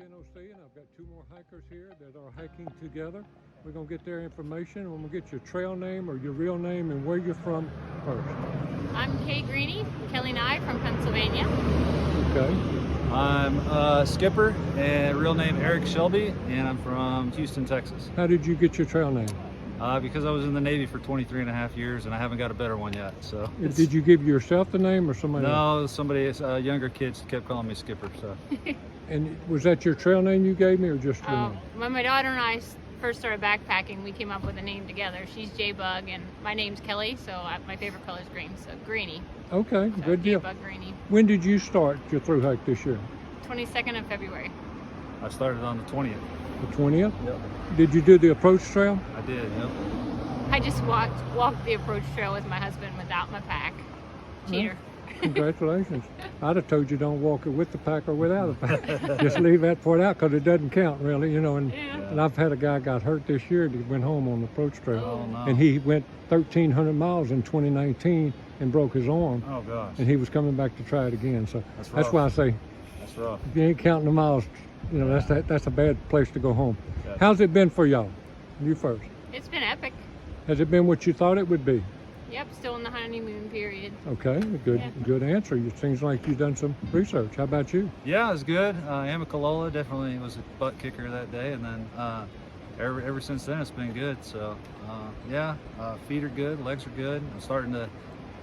NOC, and I've got two more hikers here that are hiking together. We're going to get their information, and we're going to get your trail name or your real name and where you're from first. I'm Kay Greenie, Kelly Nye from Pennsylvania. Okay. I'm Skipper, and real name Eric Shelby, and I'm from Houston, Texas. How did you get your trail name? Because I was in the Navy for 23 and a half years, and I haven't got a better one yet. So. Did you give yourself the name or somebody else? No, somebody, younger kids kept calling me Skipper. So. And was that your trail name you gave me, or just your name? When my daughter and I first started backpacking, we came up with a name together. She's J-Bug, and my name's Kelly, so my favorite color is green, so Greenie. Okay, So good deal. J-Bug Greenie. When did you start your through hike this year? 22nd of February. I started on the 20th. The 20th? Yep. Did you do the approach trail? I did, yep. I just walked the approach trail with my husband without my pack. Cheater. Congratulations. I'd have told you don't walk it with the pack or without a pack. Just leave that part out because it doesn't count really, you know. And, and I've had a guy got hurt this year that went home on the approach trail. Oh, no. And he went 1,300 miles in 2019 and broke his arm. Oh, gosh. And he was coming back to try it again. So that's rough. why I say, That's rough. if you ain't counting the miles, you know, that's a bad place to go home. Gotcha. How's it been for y'all? You first. It's been epic. Has it been what you thought it would be? Yep, still in the honeymoon period. Okay, good answer. It seems like you've done some research. How about you? Yeah, it was good. Amicalola definitely was a butt kicker that day, and then ever since then it's been good. So feet are good, legs are good. I'm starting to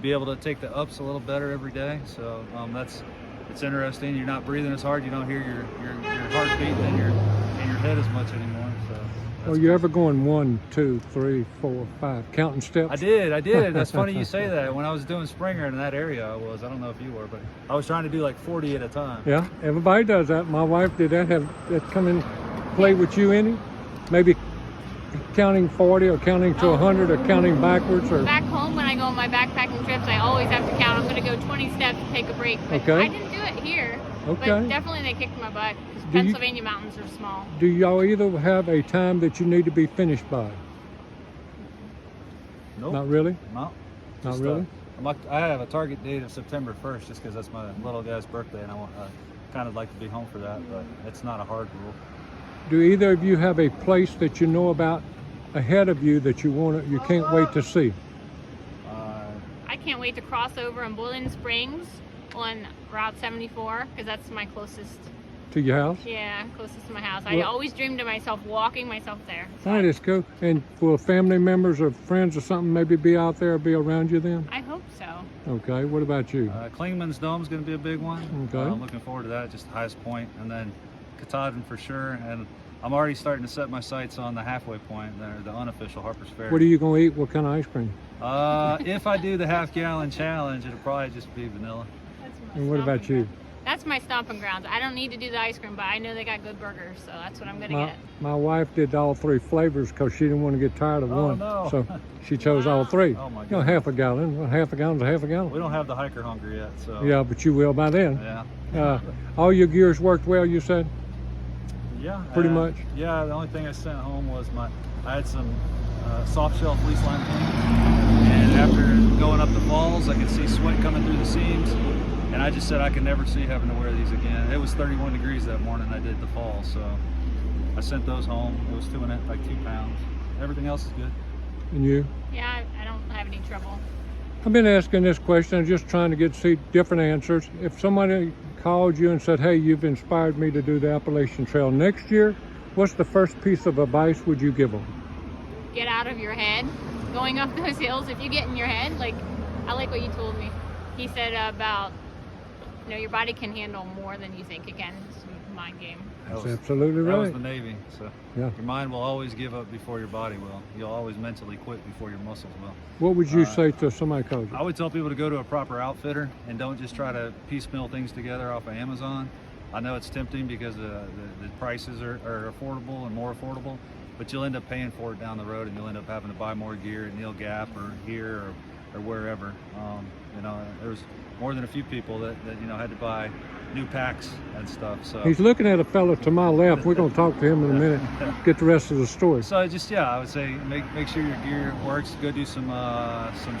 be able to take the ups a little better every day. So it's interesting. You're not breathing as hard. You don't hear your heartbeat in your head as much anymore. So. Are you ever going 1, 2, 3, 4, 5, counting steps? I did. That's funny you say that. When I was doing Springer in that area, I don't know if you were, but I was trying to do like 40 at a time. Yeah, everybody does that. My wife did that. Have that come in play with you any? Maybe counting 40 or counting to 100 or counting backwards? Or Back home when I go on my backpacking trips, I always have to count. I'm going to go 20 steps and take a break. But Okay. I didn't do it here. Okay. But definitely they kicked my butt because Pennsylvania mountains are small. Do y'all either have a time that you need to be finished by? Nope. Not really? No. Not Just, really? I have a target date of September 1st just because that's my little guy's birthday, and I kind of like to be home for that, but it's not a hard rule. Do either of you have a place that you know about ahead of you that you can't wait to see? I can't wait to cross over in Boiling Springs on Route 74 because that's my closest. To your house? Yeah, closest to my house. I always dreamed of myself walking myself there. So That is cool. And will family members or friends or something maybe be out there or be around you then? I hope so. Okay, what about you? Klingman's Dome is going to be a big one. Okay. I'm looking forward to that, just the highest point, and then Katahdin for sure. And I'm already starting to set my sights on the halfway point, the unofficial Harper's Ferry. What are you going to eat? What kind of ice cream? If I do the half-gallon challenge, it'll probably just be vanilla. That's my And what about stomping you? ground. That's my stomping grounds. I don't need to do the ice cream, but I know they got good burgers, so that's what I'm going to get. My wife did all 3 flavors because she didn't want to get tired of one. No. So she chose all 3. Oh my You know, God. half a gallon. Well, half a gallon's a half a gallon. We don't have the hiker hunger yet, so. Yeah, but you will by then. Yeah. All your gears worked well, you said? Yeah. Pretty much? Yeah, the only thing I sent home was I had some soft shell fleece line paint, and after going up the falls, I could see sweat coming through the seams, and I just said I could never see having to wear these again. It was 31 degrees that morning I did the fall, so I sent those home. It was 2 pounds. Everything else is good. And you? Yeah, I don't have any trouble. I've been asking this question, I'm just trying to see different answers. If somebody called you and said, hey, you've inspired me to do the Appalachian Trail next year, what's the first piece of advice would you give them? Get out of your head. Going up those hills, if you get in your head, I like what you told me. He said about, your body can handle more than you think it can. It's a mind game. That's absolutely right. That was the Navy, so Yeah. your mind will always give up before your body will. You'll always mentally quit before your muscles will. What would you say to somebody called you? I would tell people to go to a proper outfitter and don't just try to piecemeal things together off of Amazon. I know it's tempting because the prices are affordable and more affordable, but you'll end up paying for it down the road, and you'll end up having to buy more gear at Neil Gap or here or wherever. There was more than a few people that had to buy new packs and stuff. So He's looking at a fellow to my left. We're going to talk to him in a minute, get the rest of the story. So I would say make sure your gear works. Go do some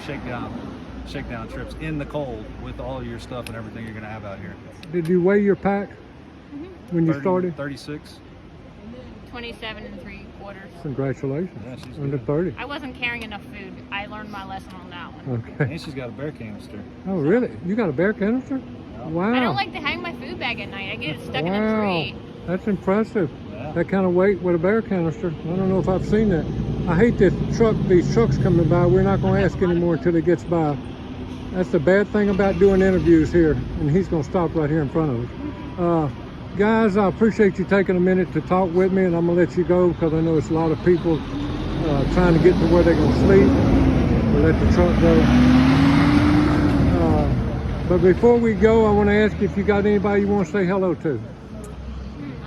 shakedown trips in the cold with all your stuff and everything you're going to have out here. Did you weigh your pack? when you 30 started? 36. 27 3/4. Congratulations. Yeah, she's Under good. 30. I wasn't carrying enough food. I learned my lesson on that one. Okay. And she's got a bear canister. Oh, really? You got a bear canister? Wow. I don't like to hang my food bag at night. I get it stuck in a Wow. tree. That's impressive. Yeah. That kind of weight with a bear canister. I don't know if I've seen that. I hate these trucks coming by. We're not going to ask anymore until it gets by. That's the bad thing about doing interviews here, and he's going to stop right here in front of us. Guys, I appreciate you taking a minute to talk with me, and I'm going to let you go because I know it's a lot of people trying to get to where they're going to sleep. We'll let the truck go. But before we go, I want to ask you if you got anybody you want to say hello to.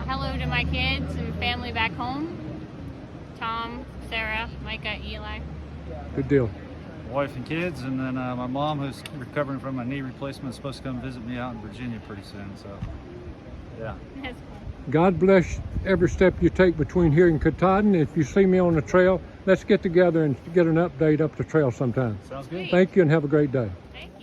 Hello to my kids and family back home. Tom, Sarah, Micah, Eli. Good deal. Wife and kids, and then my mom, who's recovering from a knee replacement, is supposed to come visit me out in Virginia pretty soon. So, yeah. That's cool. God bless every step you take between here and Katahdin. If you see me on the trail, let's get together and get an update up the trail sometime. Sounds good. Thank you and have a great day. Thank you.